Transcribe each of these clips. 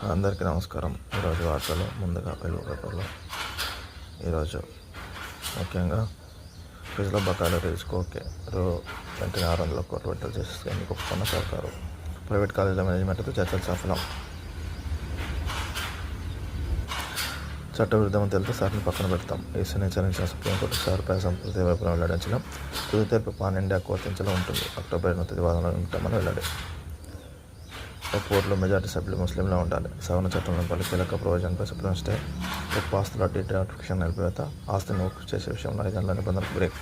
అందరికీ నమస్కారం. ఈరోజు వార్తలు ముందుగా తెలుగు పేపర్లో ఈరోజు ముఖ్యంగా ఫీజుల బకాయిలు రీచ్కోకే వెంటనే 600 కోట్లు విడుదల చేసేందుకు ఒప్పుకున్న సర్కారు. ప్రైవేట్ కాలేజీల మేనేజ్మెంట్తో చర్చలు సఫలం. చట్టవిరుద్ధమని తెలిస్తే సార్ని పక్కన పెడతాం. ఈసీని హెచ్చరించిన సుప్రీంకోర్టు సార్పై సంస్కృతి వైపున వెల్లడించిన తుది తీర్పు పాన్ ఇండియాకు వర్తించేలా ఉంటుంది. అక్టోబర్ 8 వాదనలు ఉంటామని వెల్లడి. కోర్టులో మెజార్టీ సభ్యులు ముస్లింలా ఉండాలి. సవరణ చట్టంలో పలు కీలక ప్రొవిజన్పై సుప్రీం స్టే. ఒక్క ఆస్తుల డీటాటిఫికేషన్ నిలిపివేత. ఆస్తిని ఒక్కు చేసే విషయంలో 5 ఏళ్ల నిబంధనలకు బ్రేక్.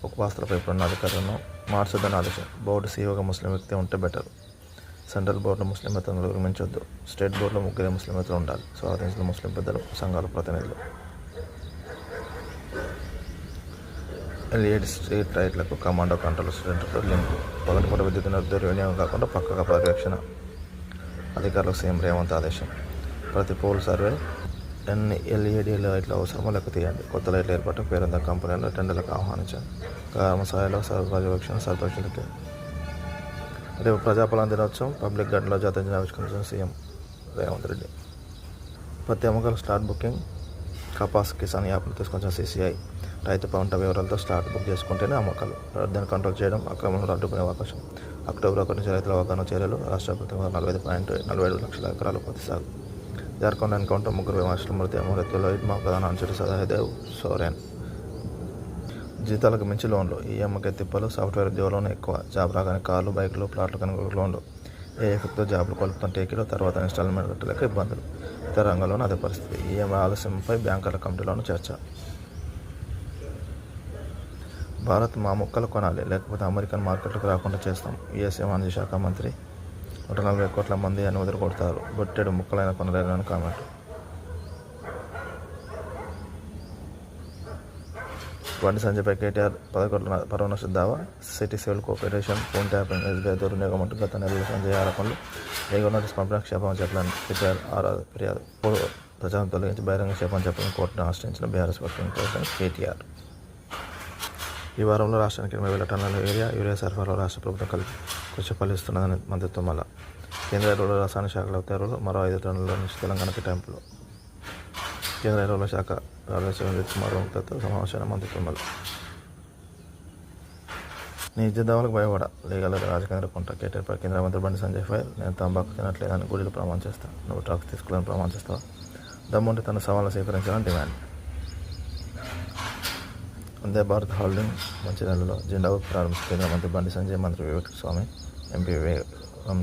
ఒక్క ఆస్తులపై ఇప్పుడున్న అధికారులను మార్చొద్దని ఆదేశం. బోర్డు సీఈఓగా ముస్లిం వ్యక్తి ఉంటే బెటర్. సెంట్రల్ బోర్డులో ముస్లింయేతరులను నిర్మించొద్దు. స్టేట్ బోర్డులో 3 ముస్లింయేతరులు ఉండాలి. స్వాగతించిన ముస్లిం పెద్దలు, సంఘాల ప్రతినిధులు. ఎల్ఈడి స్ట్రీట్ లైట్లకు కమాండో కంట్రోల్ సెంటర్తో లింక్. పగటిపూట విద్యుత్ వినియోగం కాకుండా పక్కగా పర్యవేక్షణ. అధికారులకు సీఎం రేవంత్ ఆదేశం. ప్రతి పోల్ సర్వే ఎన్ని ఎల్ఈడి లైట్లు అవసరమో లెక్క తీయండి. కొత్త లైట్లు ఏర్పాటు పేరుంద కంపెనీలు టెండర్లకు ఆహ్వానించండి. గ్రామ స్థాయిలో పర్యవేక్షణ సర్పంచులకి. రేపు ప్రజాపాలన దినోత్సవం. పబ్లిక్ గార్డెన్లో జాతీయ ఆవిష్కరించిన సీఎం రేవంత్ రెడ్డి. ప్రతి అమ్మకాలు స్టార్ట్ బుకింగ్. కపాస్ కిసాన్ యాప్ను తీసుకొచ్చిన సీసీఐ. రైతు పంట వివరాలతో స్టార్ట్ బుక్ చేసుకుంటేనే అమ్మకాలు. రద్దీని కంట్రోల్ చేయడం, అక్రమంలో అడ్డుకునే అవకాశం. అక్టోబర్ 1 నుంచి రైతుల అవగాహన చర్యలు. రాష్ట్ర ప్రభుత్వం 45 లక్షల ఎకరాలు పత్తి సాగు. జార్ఖండ్ ఎన్కౌంటర్ 3 విమర్శల మృత్యులో మా ప్రధాన అంచుడు సదాదేవ్ సోరెన్. జీతాలకు మించి లోన్లు. ఈఎంఐకి తిప్పలు. సాఫ్ట్వేర్ ఉద్యోగంలోనే ఎక్కువ. జాబ్ రాగానే కార్లు, బైకులు, ప్లాట్లు కనుక లోన్లు. ఏ ఎఫెక్ట్తో జాబులు కోల్పోతున్న టేకీలో తర్వాత ఇన్స్టాల్మెంట్ కట్టలేక ఇబ్బందులు. ఇతర రంగంలోనూ అదే పరిస్థితి. ఈఎంఐ ఆలస్యంపై బ్యాంకర్ల కమిటీలోనూ చర్చ. భారత్ మా ముక్కలు కొనాలి, లేకపోతే అమెరికన్ మార్కెట్లకు రాకుండా చేస్తాం. యుఎస్ వాణిజ్య శాఖ మంత్రి. 140 కోట్ల మంది అని వదిలి కొడతారు. బొట్టెడు ముక్కలైన కొనలేరని కామెంట్. బండి సంజయ్పై కేటీఆర్ 10 కోట్ల పరువు నష్ట దావా. City civil cooperation phone tapping SBI దుర్వినియోగం అంటూ గత నెలలో సంజయ్ ఆరోపణలు. లీగల్ నోటీస్ పంపిన క్షేపం చెప్పాలని కేటీఆర్ ఫిర్యాదు. ప్రచారం తొలగించి బహిరంగ క్షేపం చెప్పాలని కోర్టును ఆశ్రయించిన బీఆర్ఎస్ వర్కింగ్ ప్రెసిడెంట్ కేటీఆర్. ఈ వారంలో రాష్ట్రానికి 80,000 టన్నుల యూరియా సరఫరాలో రాష్ట్ర ప్రభుత్వం కృషి ఫలిస్తున్నదని మంత్రి తుమ్మల. కేంద్ర ఎరువుల రసాయన శాఖల ఉత్తర్వులు. మరో 5 టన్నుల నుంచి తెలంగాణ కేటాయింపులు. కేంద్ర ఎరువుల శాఖ కార్యదర్శి కుమార్తో సమావేశమైన మంత్రి తుమ్మల. నీ ఇజ్జద్దావులకు భయపడ. లీగల్ రాజకేంద్ర కుంట. కేటీఆర్పై కేంద్ర మంత్రి బండి సంజయ్ ఫైర్. నేను తంబాకు తినట్లేదని గుడిలో ప్రమాణం చేస్తాను. నువ్వు డ్రగ్స్ తీసుకోవాలని ప్రమాణం చేస్తావా? దమ్ముంటే తన సవాళ్ళను స్వీకరించాలని డిమాండ్. వందే భారత్ హోల్డింగ్ మంచిర్యాలలో జెండా ప్రారంభించిన కేంద్ర మంత్రి బండి సంజయ్, మంత్రి వివేక్ స్వామి, ఎంపీ